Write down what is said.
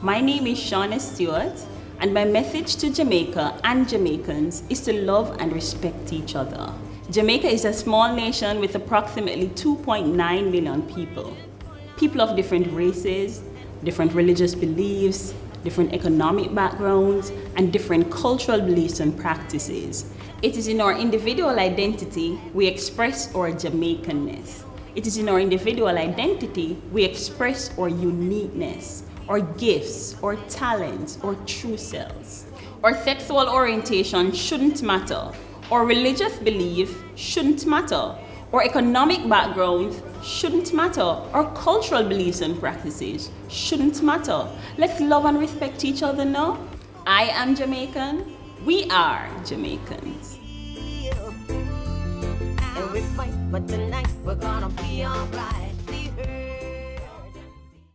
My name is Shawna Stewart, and my message to Jamaica and Jamaicans is to love and respect each other. Jamaica is a small nation with approximately 2.9 million people. People of different races, different religious beliefs, different economic backgrounds, and different cultural beliefs and practices. It is in our individual identity we express our Jamaicanness. It is in our individual identity we express our uniqueness, our gifts, our talents, our true selves. Our sexual orientation shouldn't matter. Our religious belief shouldn't matter. Our economic background shouldn't matter. Our cultural beliefs and practices shouldn't matter. Let's love and respect each other now. I am Jamaican. We are Jamaicans. And we fight, but tonight we're gonna be alright.